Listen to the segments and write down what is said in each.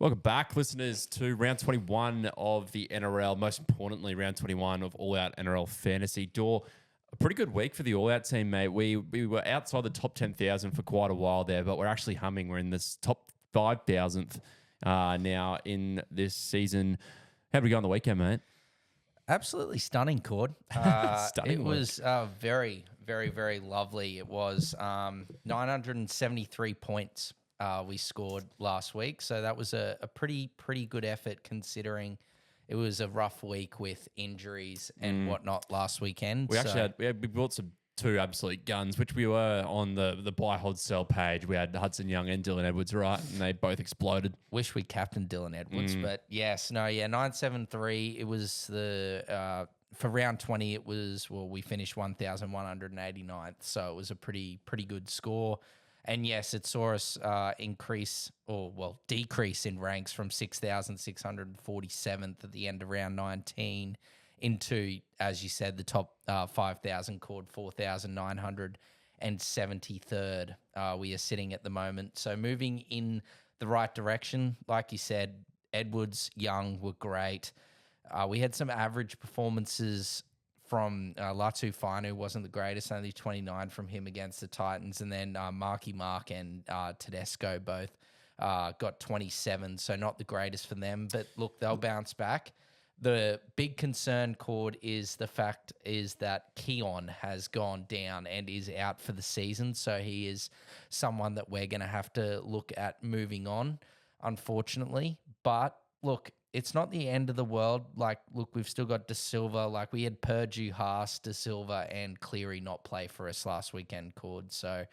Welcome back, listeners, to round 21 of the NRL. Most importantly, round 21 of All Out NRL Fantasy. Door, a pretty good week for the All Out team, mate. We were outside the top 10,000 for quite a while there, but we're actually humming. We're in this top 5,000th now in this season. How did we go on the weekend, mate? Absolutely stunning, Cord. Stunning It was very, very, very lovely. It was 973 points we scored last week. So that was a pretty good effort considering it was a rough week with injuries and whatnot last weekend. We actually we bought two absolute guns, which we were on the buy, hold, sell page. We had Hudson Young and Dylan Edwards, right? And they both exploded. Wish we captained Dylan Edwards, but yes, no, yeah, 973. It was for round 20, it was, we finished 1,189th. So it was a pretty good score. And yes, it saw us decrease in ranks from 6,647th at the end of round 19 into, as you said, the top 5,000 called 4,973rd. We are sitting at the moment. So moving in the right direction. Like you said, Edwards, Young were great. We had some average performances from Latu Finu, wasn't the greatest, only 29 from him against the Titans. And then Marky Mark and Tedesco both got 27, so not the greatest for them. But look, they'll bounce back. The big concern, Cord, is the fact is that Keon has gone down and is out for the season. So he is someone that we're going to have to look at moving on, unfortunately. But look, it's not the end of the world. Like, look, we've still got De Silva. Like, we had Purdue, Haas, De Silva, and Cleary not play for us last weekend, Cord. So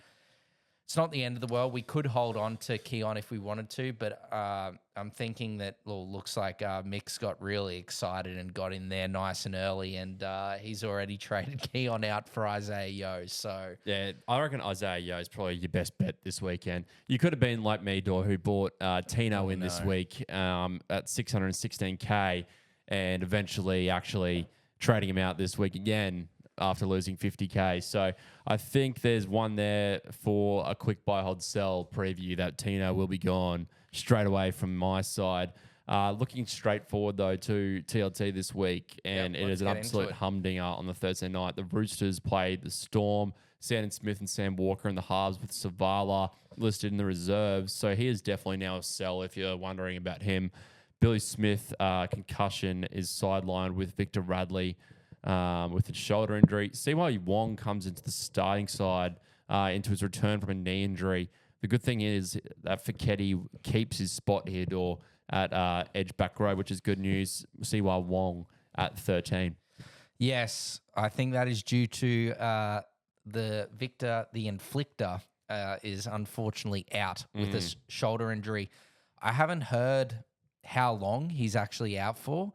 it's not the end of the world. We could hold on to Keon if we wanted to, but I'm thinking that looks like Mick's got really excited and got in there nice and early, and he's already traded Keon out for Isaiah Yeo. So yeah, I reckon Isaiah Yeo is probably your best bet this weekend. You could have been like me, Dor, who bought Tino this week at 616K and eventually actually trading him out this week again after losing 50K. So I think there's one there for a quick buy, hold, sell preview that Tino will be gone straight away from my side. Looking straight forward, though, to TLT this week, and it is an absolute humdinger on the Thursday night. The Roosters played the Storm, Sandon Smith and Sam Walker in the halves with Savala listed in the reserves. So he is definitely now a sell if you're wondering about him. Billy Smith, concussion, is sidelined with Victor Radley with a shoulder injury. CY Wong comes into the starting side into his return from a knee injury. The good thing is that Fiketti keeps his spot here, Dor, at edge back row, which is good news. CY Wong at 13. yes, I think that is due to the Victor, the Inflictor, is unfortunately out with a shoulder injury. I haven't heard how long he's actually out for.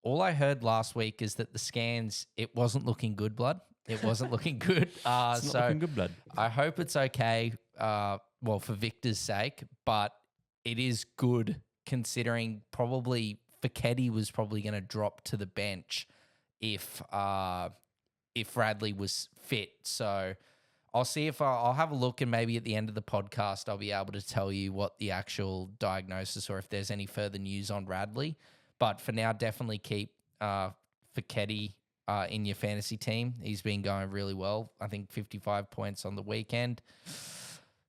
All I heard last week is that the scans, it wasn't looking good, blood. It wasn't looking good. It's not looking good, blood. I hope it's okay, for Victor's sake, but it is good considering probably Fiketti was probably going to drop to the bench if Radley was fit. So I'll see if I'll have a look, and maybe at the end of the podcast, I'll be able to tell you what the actual diagnosis or if there's any further news on Radley. But for now, definitely keep Fiketti in your fantasy team. He's been going really well. I think 55 points on the weekend.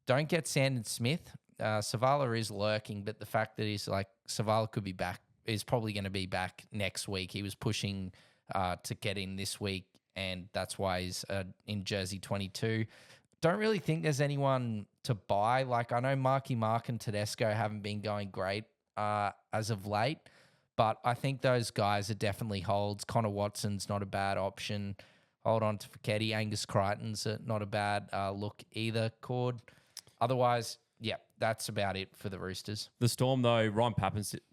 Don't get Sandon Smith. Savala is lurking, but the fact that Savala could be back, is probably going to be back next week. He was pushing to get in this week, and that's why he's in jersey 22. Don't really think there's anyone to buy. Like, I know Marky Mark and Tedesco haven't been going great as of late, but I think those guys are definitely holds. Connor Watson's not a bad option. Hold on to Fiketti. Angus Crichton's not a bad look either, Cord. Otherwise, yeah, that's about it for the Roosters. The Storm, though, Ryan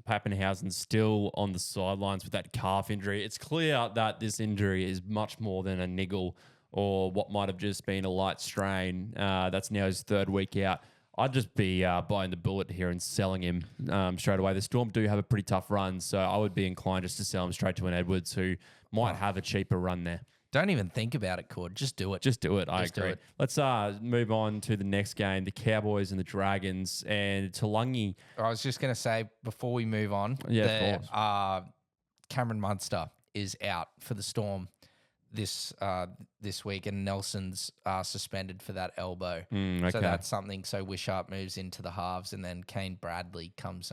Pappenhausen's still on the sidelines with that calf injury. It's clear that this injury is much more than a niggle or what might have just been a light strain. That's now his third week out. I'd just be buying the bullet here and selling him straight away. The Storm do have a pretty tough run, so I would be inclined just to sell him straight to an Edwards who might have a cheaper run there. Don't even think about it, Cord. Just do it. Just do it. I Just do agree. it. Let's move on to the next game, the Cowboys and the Dragons. And Talangi. I was just going to say, before we move on, Yeah, of course. Cameron Munster is out for the Storm this week, and Nelson's suspended for that elbow. Okay. So that's something. So Wishart moves into the halves, and then Kane Bradley comes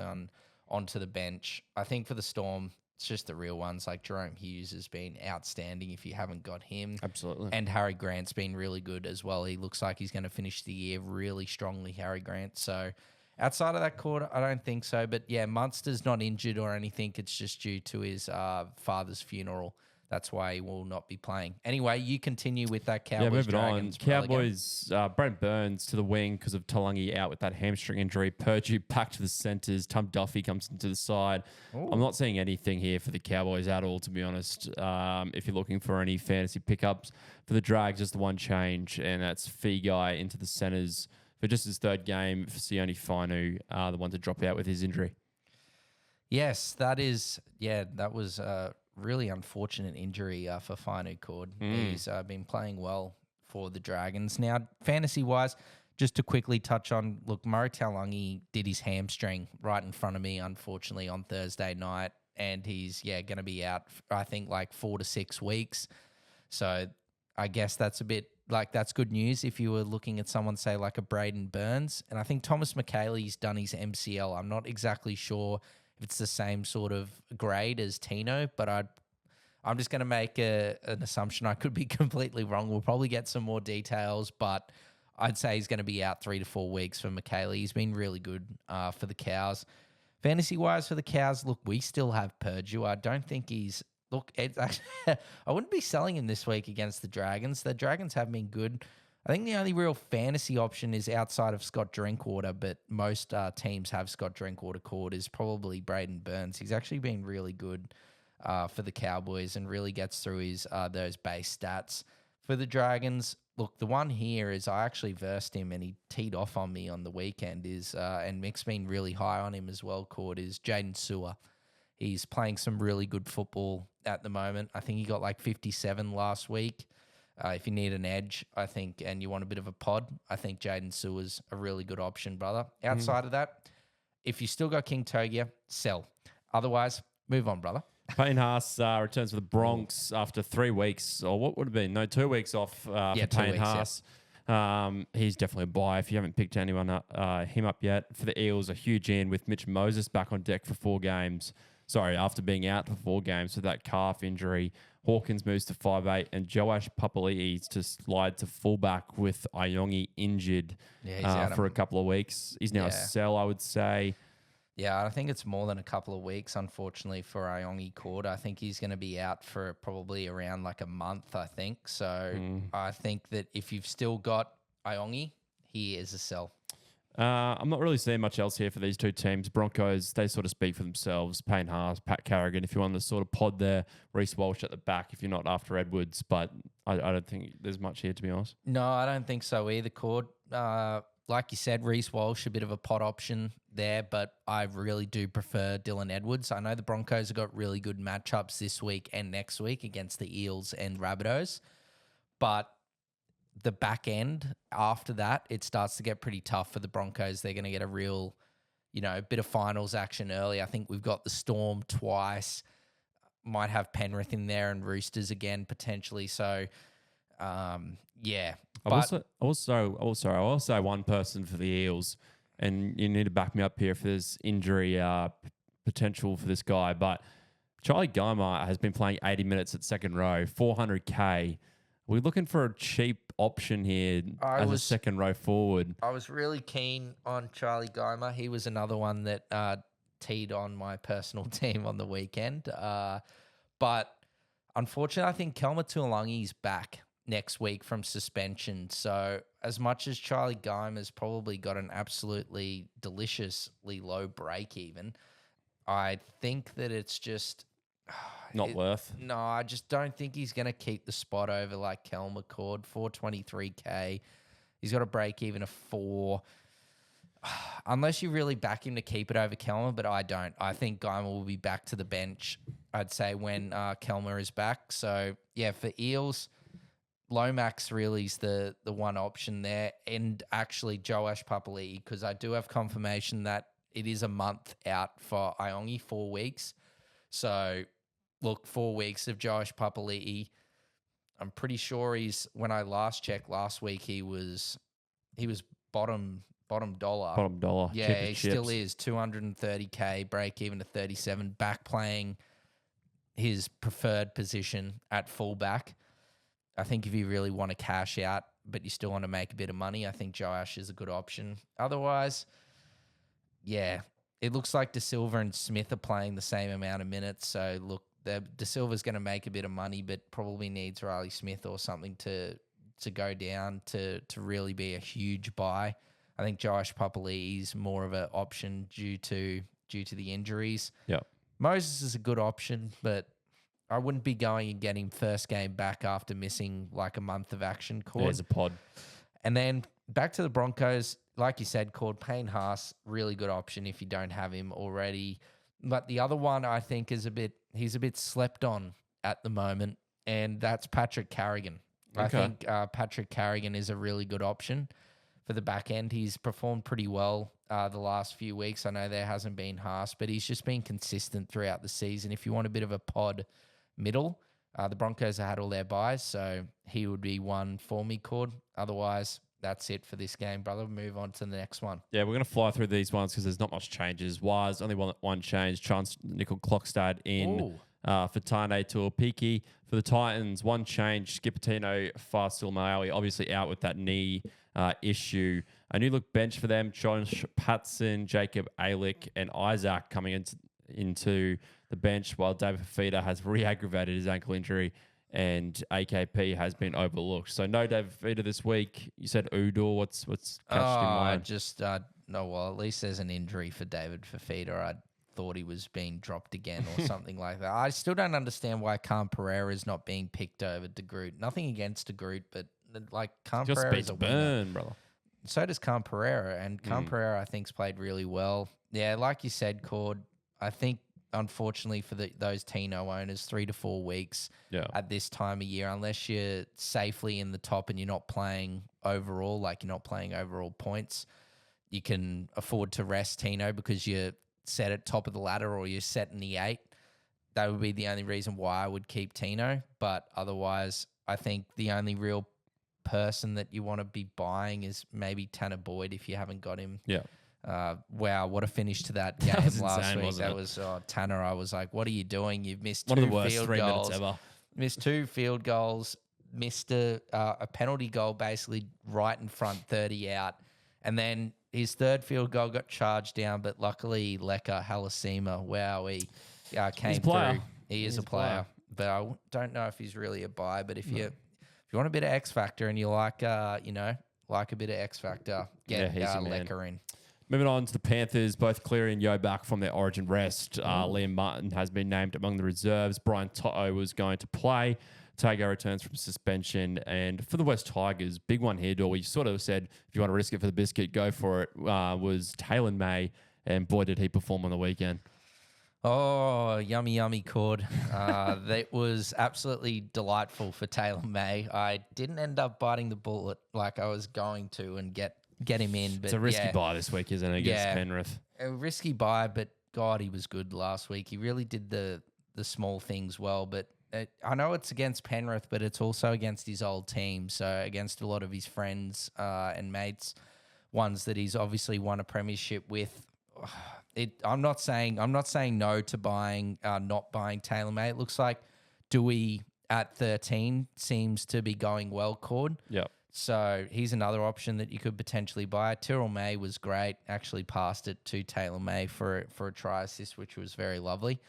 onto the bench. I think for the Storm, it's just the real ones. Like Jerome Hughes has been outstanding if you haven't got him. Absolutely. And Harry Grant's been really good as well. He looks like he's going to finish the year really strongly, Harry Grant. So outside of that quarter, I don't think so. But yeah, Munster's not injured or anything. It's just due to his father's funeral. That's why he will not be playing. Anyway, you continue with that Cowboys. Moving Dragons on. Cowboys, Brent Burns to the wing because of Talangi out with that hamstring injury. Purdue back to the centres. Tom Duffy comes into the side. Ooh. I'm not seeing anything here for the Cowboys at all, to be honest. If you're looking for any fantasy pickups for the Drags, just the one change, and that's Fee Guy into the centres for just his third game. For Sione Fainu, the one to drop out with his injury. Yes, that is. Yeah, that was really unfortunate injury for Finu Cord. He's been playing well for the Dragons. Now, fantasy-wise, just to quickly touch on, look, Murray Taulagi did his hamstring right in front of me, unfortunately, on Thursday night, and he's, going to be out, I think, like 4 to 6 weeks. So I guess that's a bit, that's good news if you were looking at someone, say, like a Braden Burns. And I think Thomas McKayle's done his MCL. I'm not exactly sure if it's the same sort of grade as Tino, but I'm just going to make an assumption. I could be completely wrong. We'll probably get some more details, but I'd say he's going to be out 3 to 4 weeks for McKayley. He's been really good for the Cows. Fantasy-wise for the Cows, look, we still have Purdue. I don't think he's... Look, it's actually, I wouldn't be selling him this week against the Dragons. The Dragons have been good. I think the only real fantasy option is outside of Scott Drinkwater, but most teams have Scott Drinkwater called, is probably Braden Burns. He's actually been really good for the Cowboys and really gets through his those base stats. For the Dragons, look, the one here is I actually versed him and he teed off on me on the weekend, and Mick's been really high on him as well, called, is Jaden Sewer. He's playing some really good football at the moment. I think he got like 57 last week. If you need an edge, I think, and you want a bit of a pod, I think Jaden Sewer's a really good option, brother. Outside of that, if you still got King Togia, sell. Otherwise, move on, brother. Payne Haas returns for the Bronx after 3 weeks, or what would have been? No, 2 weeks off for Payne Haas. Yeah. He's definitely a buy if you haven't picked anyone him up yet. For the Eels, a huge in with Mitch Moses back on deck for 4 games. Sorry, after being out for 4 games with that calf injury. Hawkins moves to 5'8", and Joash Papali'i to slide to fullback with Iongi injured for a couple of weeks. He's now a sell, I would say. Yeah, I think it's more than a couple of weeks, unfortunately, for Iongi Cord. I think he's going to be out for probably around like a month, I think. So I think that if you've still got Iongi, he is a sell. I'm not really seeing much else here for these two teams. Broncos, they sort of speak for themselves. Payne Haas, Pat Carrigan, if you want the sort of pod there. Reece Walsh at the back if you're not after Edwards. But I don't think there's much here, to be honest. No, I don't think so either, Cord. Like you said, Reece Walsh, a bit of a pot option there, but I really do prefer Dylan Edwards. I know the Broncos have got really good matchups this week and next week against the Eels and Rabbitohs, but the back end after that, it starts to get pretty tough for the Broncos. They're going to get a real, bit of finals action early. I think we've got the Storm twice, might have Penrith in there and Roosters again potentially. So, yeah. I will say one person for the Eels, and you need to back me up here if there's injury potential for this guy. But Charlie Geimer has been playing 80 minutes at second row, 400K. We're looking for a cheap option here as a second row forward. I was really keen on Charlie Geimer. He was another one that teed on my personal team on the weekend. But unfortunately, I think Kelma Tuolangi's back next week from suspension. So as much as Charlie Geimer's probably got an absolutely deliciously low break even, I think that it's just... Not worth. No, I just don't think he's going to keep the spot over like Kelma Cord, 423K. He's got a break even of 4. Unless you really back him to keep it over Kelma, but I don't. I think Geimer will be back to the bench I'd say, when Kelmer is back. So, yeah, for Eels, Lomax really is the one option there. And actually, Joash Papali'i, because I do have confirmation that it is a month out for Iongi, 4 weeks. So, look, 4 weeks of Joash Papali'i. I'm pretty sure when I last checked last week, he was bottom dollar. Bottom dollar. Yeah, he still is. 230K, break even to 37, back playing his preferred position at fullback. I think if you really want to cash out, but you still want to make a bit of money, I think Joash is a good option. Otherwise, yeah, it looks like De Silva and Smith are playing the same amount of minutes. So, look, De Silva's going to make a bit of money, but probably needs Riley Smith or something to go down to really be a huge buy. I think Joash Papali'i is more of an option due to the injuries. Yeah. Moses is a good option, but I wouldn't be going and getting first game back after missing like a month of action. There's a pod. And then back to the Broncos, like you said, Payne Haas, really good option if you don't have him already. But the other one I think is he's a bit slept on at the moment, and that's Patrick Carrigan. Okay. I think Patrick Carrigan is a really good option for the back end. He's performed pretty well the last few weeks. I know there hasn't been Haas, but he's just been consistent throughout the season. If you want a bit of a pod middle, the Broncos have had all their buys, so he would be one for me, Cord. Otherwise, that's it for this game, brother. Move on to the next one. Yeah, we're going to fly through these ones because there's not much changes. Wise, only one change. Chance Nickel Clockstad in for Tane Tuapiki. For the Titans, one change. Skipatino, Fasil Malawi, obviously out with that knee issue. A new look bench for them. Josh Patson, Jacob Alick, and Isaac coming into the bench, while David Fafita has re-aggravated his ankle injury and AKP has been overlooked. So no David Fafita this week. You said Udor. What's catched in mind? Well, at least there's an injury for David Fafita. I thought he was being dropped again or something like that. I still don't understand why Cam Pereira is not being picked over De Groot. Nothing against De Groot, but like Cam Pereira is a winner. Brother. So does Cam Pereira, and Cam Pereira I think's played really well. Yeah, like you said, Cord, I think unfortunately for those Tino owners, 3 to 4 weeks at this time of year, unless you're safely in the top and you're not playing overall, like you're not playing overall points, you can afford to rest Tino because you're set at top of the ladder or you're set in the 8. That would be the only reason why I would keep Tino. But otherwise, I think the only real person that you want to be buying is maybe Tanner Boyd if you haven't got him. Yeah. Wow, what a finish to that game last week. That was Tanner. I was like, what are you doing? You've missed two field goals. Missed 2 field goals, missed a penalty goal basically right in front, 30 out. And then his third field goal got charged down, but luckily Leka Halasima, he came through. He is a player. But I don't know if he's really a buy. But if you want a bit of X Factor and you like a bit of X Factor, get Leka in. Moving on to the Panthers, both Cleary and Yo back from their origin rest. Liam Martin has been named among the reserves. Brian Toto was going to play. Tago returns from suspension. And for the West Tigers, big one here, Dor. You sort of said, if you want to risk it for the biscuit, go for it, was Taylor May. And boy, did he perform on the weekend. Oh, yummy, Cord. That was absolutely delightful for Taylor May. I didn't end up biting the bullet like I was going to and get him in. But it's a risky buy this week, isn't it, against Penrith? A risky buy, but God, he was good last week. He really did the small things well. But I know it's against Penrith, but it's also against his old team. So against a lot of his friends and mates, ones that he's obviously won a premiership with. I'm not saying no to not buying Taylor May. It looks like Dewey at 13 seems to be going well, Cord. Yep. So he's another option that you could potentially buy. Tyrrell May was great. Actually passed it to Taylor May for a try assist, which was very lovely.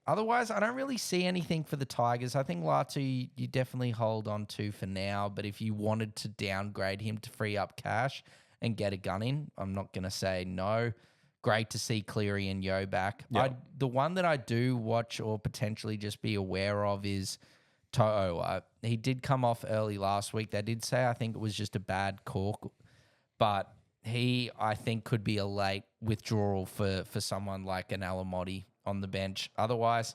Otherwise, I don't really see anything for the Tigers. I think Latu you definitely hold on to for now. But if you wanted to downgrade him to free up cash and get a gun in, I'm not going to say no. Great to see Cleary and Yo back. Yep. The one that I do watch or potentially just be aware of is To'o. He did come off early last week. They did say I think it was just a bad cork, but he, I think, could be a late withdrawal for someone like an Alamotti on the bench. Otherwise,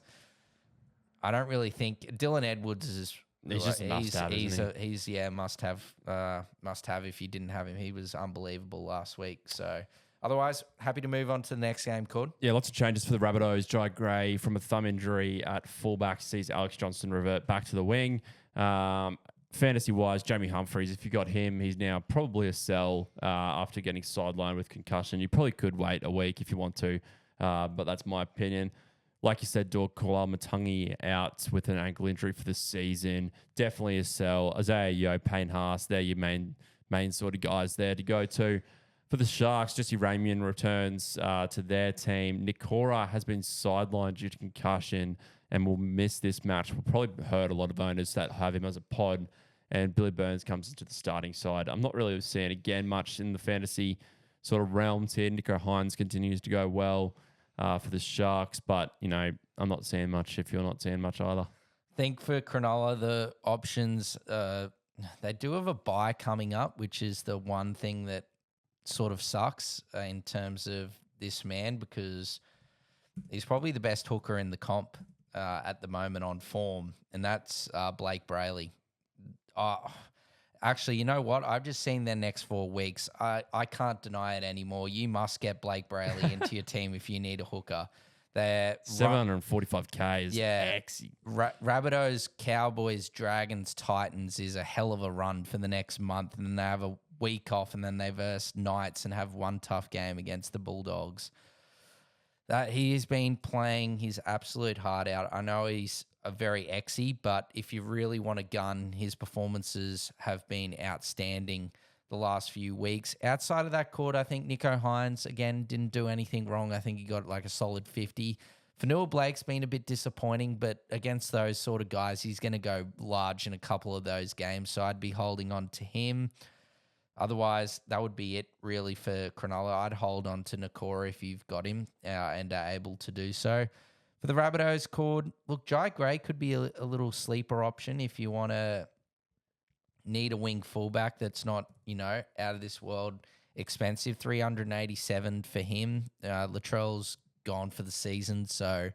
I don't really think Dylan Edwards is. He's just a must-have, isn't he? He's must have if you didn't have him. He was unbelievable last week. So otherwise, happy to move on to the next game, Cord. Yeah, lots of changes for the Rabbitohs. Jai Gray from a thumb injury at fullback sees Alex Johnston revert back to the wing. Fantasy-wise, Jamie Humphries, if you got him, he's now probably a sell after getting sidelined with concussion. You probably could wait a week if you want to, but that's my opinion. Like you said, Kalal Matangi out with an ankle injury for the season. Definitely a sell. Isaiah Yeo, Payne Haas, they're your main sort of guys there to go to. For the Sharks, Jesse Ramian returns to their team. Nick Cora has been sidelined due to concussion and will miss this match. Will probably hurt a lot of owners that have him as a pod. And Billy Burns comes into the starting side. I'm not really seeing, again, much in the fantasy sort of realms here. Nico Hines continues to go well for the Sharks, but, I'm not seeing much if you're not seeing much either. I think for Cronulla, the options, they do have a bye coming up, which is the one thing that sort of sucks in terms of this man, because he's probably the best hooker in the comp at the moment on form, and that's Blake Brayley. Actually, you know what? I've just seen their next 4 weeks. I can't deny it anymore. You must get Blake Brayley into your team if you need a hooker. They're 745K is sexy. Rabbitohs, Cowboys, Dragons, Titans is a hell of a run for the next month, and then they have a week off, and then they verse Knights and have one tough game against the Bulldogs. That he has been playing his absolute heart out. I know he's a very exy, but if you really want a gun, his performances have been outstanding the last few weeks. Outside of that court, I think Nico Hines, again, didn't do anything wrong. I think he got like a solid 50. Fanua Blake's been a bit disappointing, but against those sort of guys, he's going to go large in a couple of those games, so I'd be holding on to him. Otherwise, that would be it really for Cronulla. I'd hold on to Nakora if you've got him and are able to do so. For the Rabbitohs, Cord, look, Jai Gray could be a little sleeper option if you want to need a wing fullback that's not, out of this world expensive. 387 for him. Latrell's gone for the season, so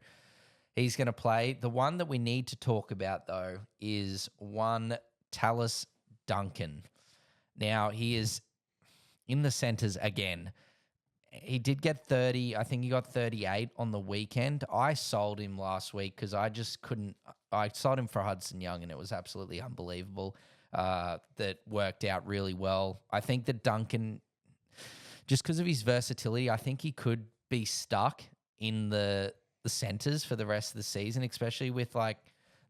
he's going to play. The one that we need to talk about, though, is one Tallis Duncan. Now, he is in the centres again. He did get 30. I think he got 38 on the weekend. I sold him last week because I just couldn't. I sold him for Hudson Young, and it was absolutely unbelievable. That worked out really well. I think that Duncan, just because of his versatility, I think he could be stuck in the centres for the rest of the season, especially with like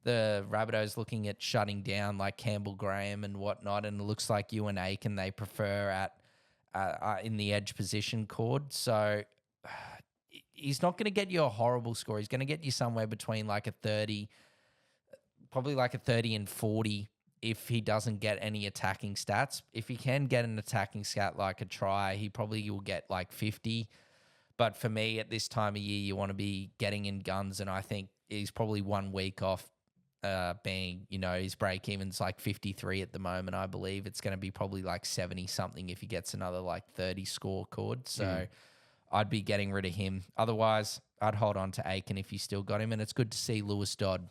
the Rabbitohs looking at shutting down like Campbell Graham and whatnot, and it looks like Ewan Aiken they prefer at in the edge position, Cord. So he's not going to get you a horrible score. He's going to get you somewhere between like a 30, probably like a 30 and 40 if he doesn't get any attacking stats. If he can get an attacking stat like a try, he probably will get like 50. But for me, at this time of year, you want to be getting in guns, and I think he's probably 1 week off being, his break even's like 53 at the moment. I believe it's going to be probably like 70 something if he gets another like 30 score Cord. So I'd be getting rid of him. Otherwise, I'd hold on to Aiken if you still got him. And it's good to see Lewis Dodd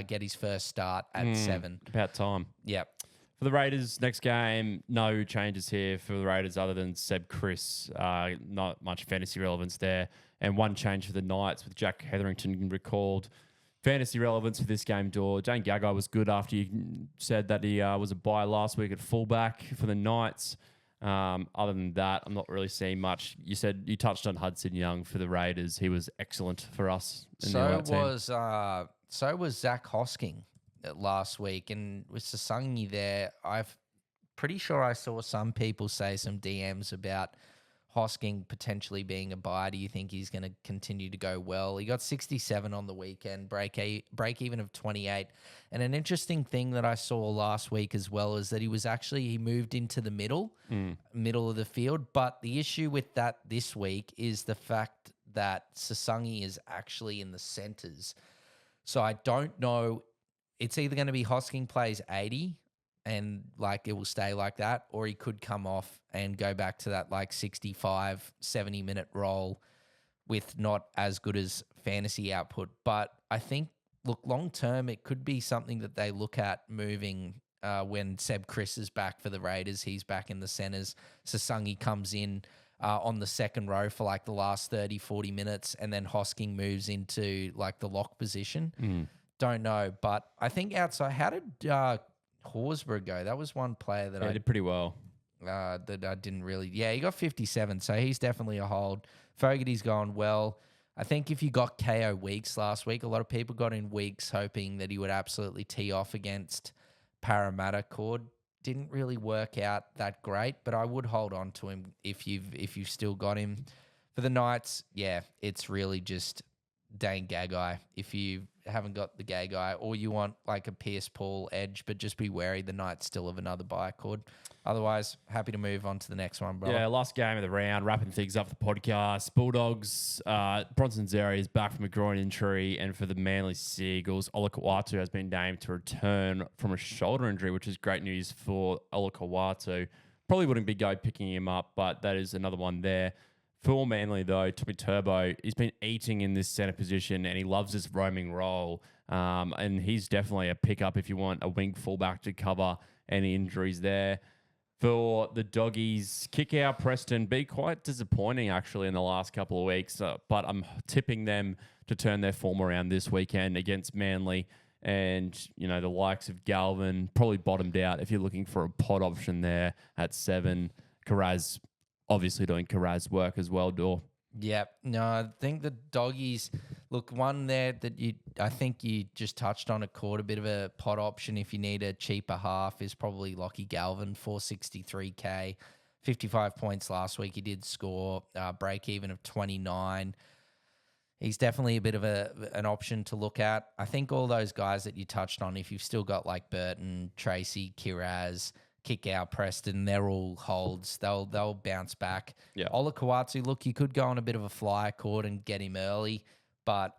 get his first start at 7. About time. Yep. For the Raiders, next game, no changes here for the Raiders other than Seb Chris. Not much fantasy relevance there. And one change for the Knights with Jack Hetherington recalled. Fantasy relevance for this game, Dor. Jane Gagai was good after you said that he was a buy last week at fullback for the Knights. Other than that, I'm not really seeing much. You said you touched on Hudson Young for the Raiders. He was excellent for us. So was Zach Hosking last week, and with Sasungi there, I'm pretty sure I saw some people say some DMs about Hosking potentially being a buy. Do you think he's going to continue to go well? He got 67 on the weekend, break even of 28. And an interesting thing that I saw last week as well is that he moved into the middle of the field. But the issue with that this week is the fact that Sasungi is actually in the centres. So I don't know. It's either going to be Hosking plays 80 and like it will stay like that, or he could come off and go back to that like 65, 70-minute role with not as good as fantasy output. But I think, look, long term, it could be something that they look at moving when Seb Chris is back for the Raiders. He's back in the centers. Sasungi comes in on the second row for like the last 30, 40 minutes, and then Hosking moves into like the lock position. Don't know, but I think outside, how did Horsburgh go? That was one player that I did pretty well. That I didn't really. Yeah, he got 57, so he's definitely a hold. Fogarty's gone well. I think if you got KO Weeks last week, a lot of people got in Weeks hoping that he would absolutely tee off against Parramatta. Cord didn't really work out that great, but I would hold on to him if you've still got him. For the Knights, yeah, it's really just Dane Gagai. If you haven't got the Gagai, or you want like a Pierce Paul edge, but just be wary, the Knights still have another buy Cord. Otherwise, happy to move on to the next one, brother. Yeah, last game of the round, wrapping things up the podcast. Bulldogs, Bronson Xerri is back from a groin injury, and for the Manly Seagulls, Olakau'atu has been named to return from a shoulder injury, which is great news for Olakau'atu. Probably wouldn't be picking him up, but that is another one there. For Manly, though, Tommy Turbo, he's been eating in this centre position, and he loves this roaming role. And he's definitely a pickup if you want a wing fullback to cover any injuries there. For the Doggies, kick out Preston, be quite disappointing actually in the last couple of weeks, but I'm tipping them to turn their form around this weekend against Manly. And, you know, the likes of Galvin probably bottomed out if you're looking for a pod option there at 7. Karaz obviously doing Karaz work as well, Dor. Yep. No, I think the Doggies, look, one there that I think you just touched on, a bit of a pot option if you need a cheaper half is probably Lockie Galvin, 463K, 55 points last week. He did score break even of 29. He's definitely a bit of an option to look at. I think all those guys that you touched on, if you've still got like Burton, Tracy, Kiraz, kick out Preston, they're all holds. They'll bounce back. Yeah. Olakau'atu, look, you could go on a bit of a flyer court and get him early, but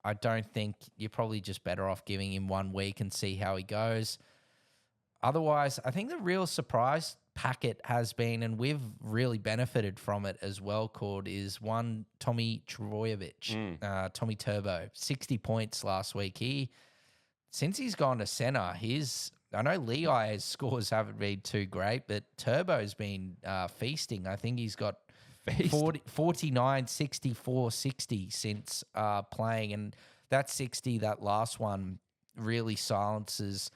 I don't think you're probably just better off giving him 1 week and see how he goes. Otherwise, I think the real surprise packet has been, and we've really benefited from it as well, Cord, is one Tommy Trbojevic, Tommy Turbo, 60 points last week. Since he's gone to centre, I know Leai's scores haven't been too great, but Turbo's been feasting. I think he's got 49, 64, 60 since playing. And that 60, that last one, really silences,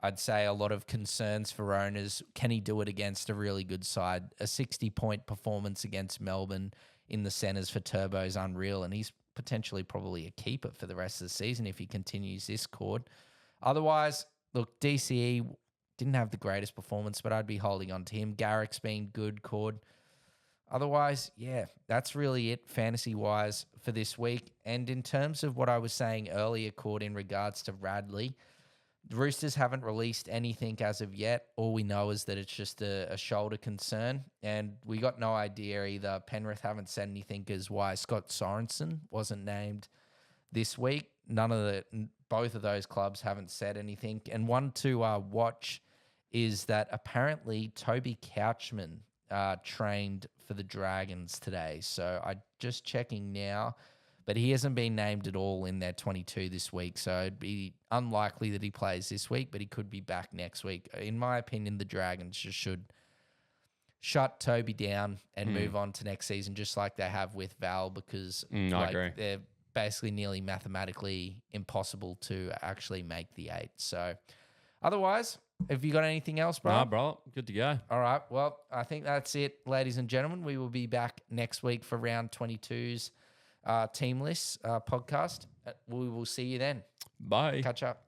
I'd say, a lot of concerns for owners. Can he do it against a really good side? A 60-point performance against Melbourne in the centres for Turbo is unreal, and he's potentially probably a keeper for the rest of the season if he continues this Cord. Otherwise, look, DCE didn't have the greatest performance, but I'd be holding on to him. Garrick's been good, Cord. Otherwise, yeah, that's really it fantasy-wise for this week. And in terms of what I was saying earlier, Cord, in regards to Radley, the Roosters haven't released anything as of yet. All we know is that it's just a shoulder concern, and we got no idea either. Penrith haven't said anything as why Scott Sorensen wasn't named this week. Both of those clubs haven't said anything. And one to watch is that apparently Toby Couchman trained for the Dragons today. So I'm just checking now, but he hasn't been named at all in their 22 this week. So it'd be unlikely that he plays this week, but he could be back next week. In my opinion, the Dragons just should shut Toby down and move on to next season, just like they have with Val, because I agree. They're basically nearly mathematically impossible to actually make the 8. So otherwise, have you got anything else, bro? Nah, bro. Good to go. All right. Well, I think that's it, ladies and gentlemen. We will be back next week for round 22's Team Lists podcast. We will see you then. Bye. Catch up.